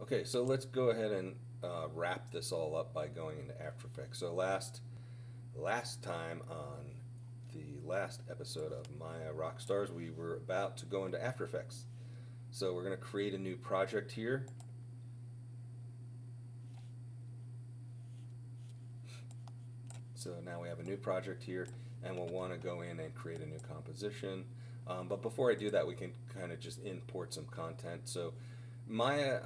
Okay, so let's go ahead and wrap this all up by going into After Effects. So last time on the last episode of Maya Rockstars, we were about to go into After Effects. So we're going to create a new project here. So now we have a new project here, and we'll want to go in and create a new composition. But before I do that, we can kind of just import some content. So Maya,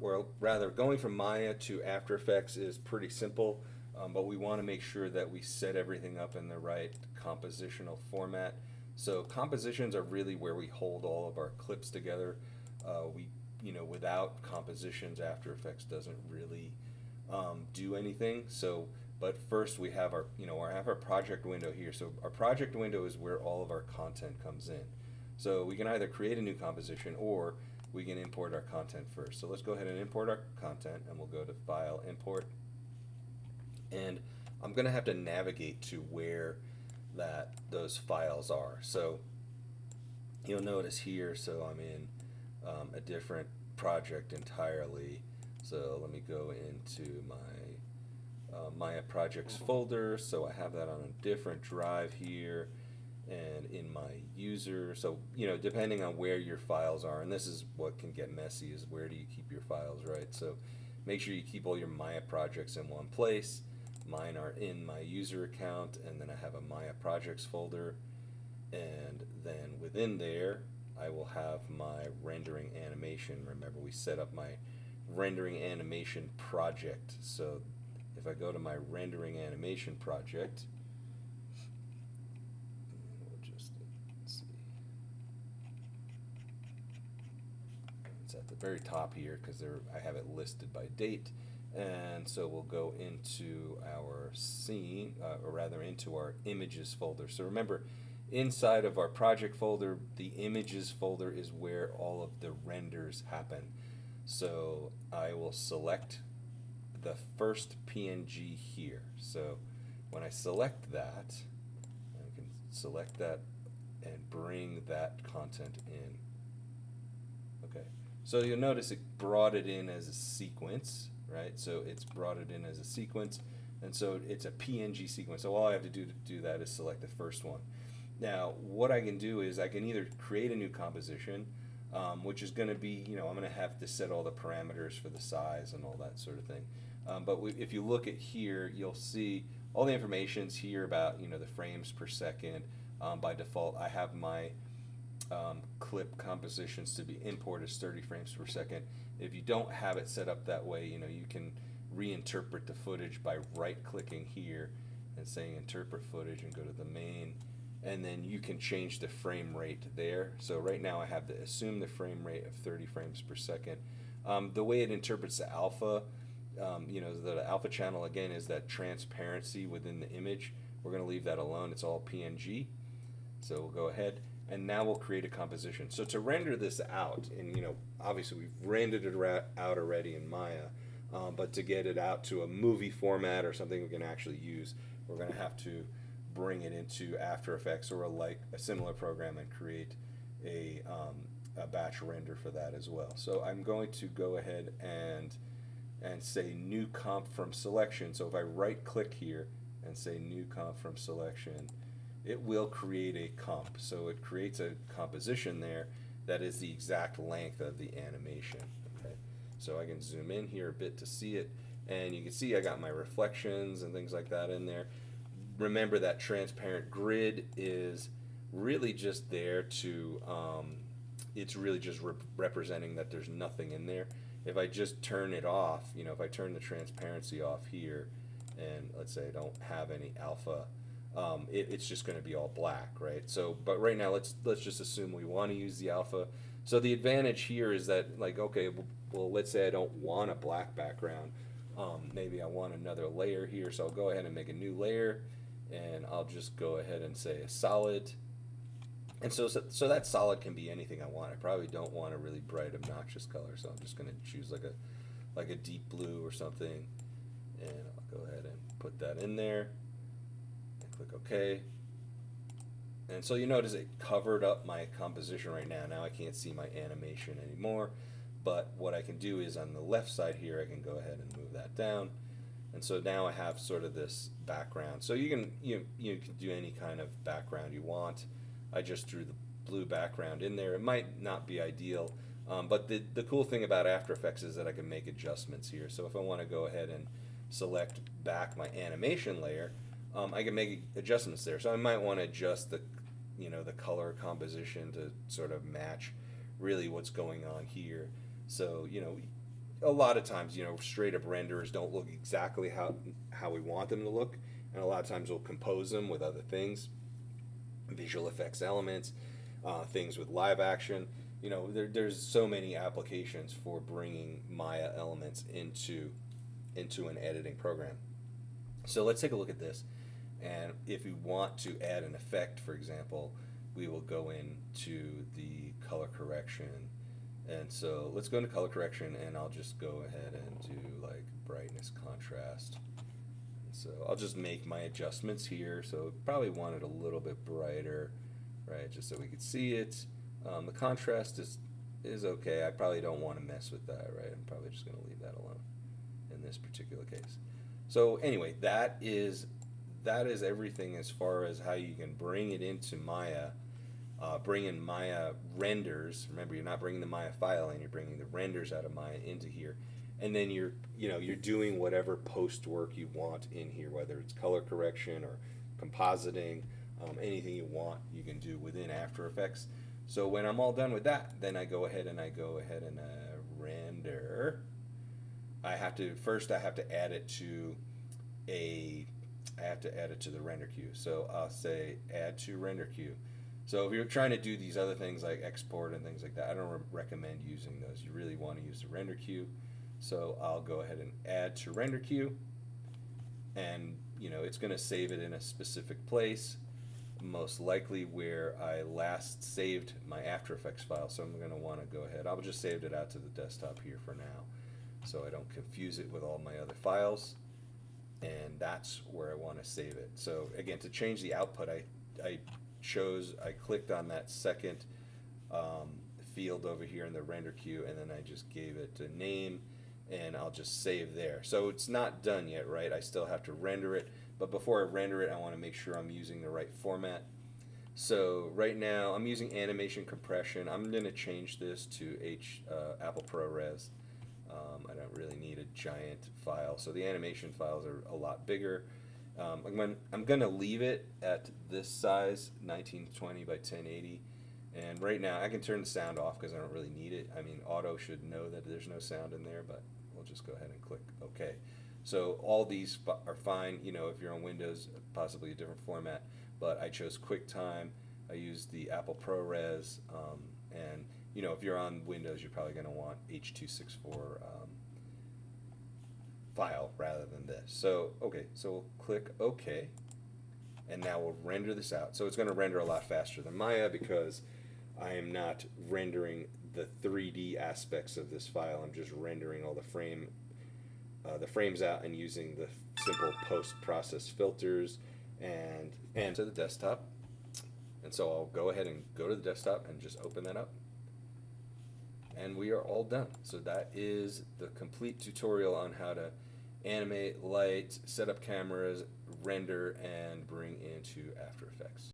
or rather, going from Maya to After Effects is pretty simple, but we want to make sure that we set everything up in the right compositional format. So compositions are really where we hold all of our clips together. Without compositions, After Effects doesn't really do anything. So, but first we have our project window here. So our project window is where all of our content comes in. So we can either create a new composition or we can import our content first. So let's go ahead and import our content, and we'll go to File, Import. And I'm going to have to navigate to where those files are. So you'll notice here, so I'm in a different project entirely. So let me go into my Maya projects folder. So I have that on a different drive here and in my user. So, depending on where your files are, and this is what can get messy, is where do you keep your files, right? So make sure you keep all your Maya projects in one place. Mine are in my user account, and then I have a Maya projects folder, and then within there I will have my rendering animation. Remember, we set up my rendering animation project. So if I go to my rendering animation project, at the very top here because I have it listed by date. And so we'll go into our scene, or rather into our images folder. So remember, inside of our project folder, the images folder is where all of the renders happen. So I will select the first PNG here. So when I select that, I can select that and bring that content in. Okay. So you'll notice it brought it in as a sequence, right? So it's brought it in as a sequence, and so it's a PNG sequence. So all I have to do that is select the first one. Now, what I can do is I can either create a new composition, which is going to be, I'm going to have to set all the parameters for the size and all that sort of thing. But if you look at here, you'll see all the information's here about, the frames per second. By default, I have my clip compositions to be imported as 30 frames per second. If you don't have it set up that way, you can reinterpret the footage by right-clicking here and saying interpret footage and go to the main, and then you can change the frame rate there. So right now I have to assume the frame rate of 30 frames per second. The way it interprets the alpha, the alpha channel again is that transparency within the image. We're going to leave that alone. It's all PNG. So we'll go ahead. And now we'll create a composition. So to render this out, and obviously we've rendered it out already in Maya, but to get it out to a movie format or something we can actually use, we're going to have to bring it into After Effects or a similar program and create a batch render for that as well. So I'm going to go ahead and say new comp from selection. So if I right click here and say new comp from selection, it will create a comp. So it creates a composition there that is the exact length of the animation. Okay, so I can zoom in here a bit to see it, and you can see I got my reflections and things like that in there. Remember that transparent grid is really just there to, it's really just representing that there's nothing in there. If I just turn it off, if I turn the transparency off here, and let's say I don't have any alpha, it's just going to be all black, right? So, but right now, let's just assume we want to use the alpha. So the advantage here is that, okay, well, let's say I don't want a black background. Maybe I want another layer here, so I'll go ahead and make a new layer, and I'll just go ahead and say a solid. And so that solid can be anything I want. I probably don't want a really bright, obnoxious color, so I'm just going to choose like a deep blue or something, and I'll go ahead and put that in there. Click OK. And so you notice it covered up my composition right now. Now I can't see my animation anymore. but what I can do is on the left side here, I can go ahead and move that down. And so now I have sort of this background. So you can do any kind of background you want. I just drew the blue background in there. It might not be ideal, but the cool thing about After Effects is that I can make adjustments here. So if I want to go ahead and select back my animation layer, I can make adjustments there. So I might want to adjust the color composition to sort of match really what's going on here. So a lot of times straight up renderers don't look exactly how we want them to look, and a lot of times we'll compose them with other things, visual effects elements, things with live action. There's so many applications for bringing Maya elements into an editing program. So let's take a look at this. And if we want to add an effect, for example, we will go into the color correction. And so let's go into color correction, and I'll just go ahead and do like brightness, contrast. And so I'll just make my adjustments here. So probably want it a little bit brighter, right? Just so we could see it. The contrast is okay. I probably don't want to mess with that, right? I'm probably just going to leave that alone in this particular case. So anyway, that is everything as far as how you can bring it into Maya, bring in Maya renders. Remember, you're not bringing the Maya file in, you're bringing the renders out of Maya into here, and then you're doing whatever post work you want in here, whether it's color correction or compositing, anything you want you can do within After Effects. So when I'm all done with that, then I go ahead and render. I have to add it to the render queue. So I'll say add to render queue. So if you're trying to do these other things like export and things like that, I don't recommend using those. You really want to use the render queue. So I'll go ahead and add to render queue, and it's going to save it in a specific place, most likely where I last saved my After Effects file. So I'm going to want to go ahead. I'll just save it out to the desktop here for now, so I don't confuse it with all my other files. And that's where I want to save it. So again, to change the output, I clicked on that second field over here in the render queue, and then I just gave it a name, and I'll just save there. So it's not done yet, right? I still have to render it, but before I render it, I want to make sure I'm using the right format. So right now I'm using animation compression. I'm going to change this to Apple ProRes. I don't really need a giant file, so the animation files are a lot bigger. I'm going to leave it at this size, 1920 by 1080, and right now I can turn the sound off because I don't really need it. I mean, Auto should know that there's no sound in there, but we'll just go ahead and click OK. So all these are fine. If you're on Windows, possibly a different format, but I chose QuickTime. I used the Apple ProRes, and if you're on Windows, you're probably going to want H.264 file rather than this. So okay, so we'll click OK, and now we'll render this out. So it's going to render a lot faster than Maya because I am not rendering the 3D aspects of this file. I'm just rendering all the frames out and using the simple post-process filters and to the desktop. And so I'll go ahead and go to the desktop and just open that up. And we are all done. So that is the complete tutorial on how to animate, light, set up cameras, render, and bring into After Effects.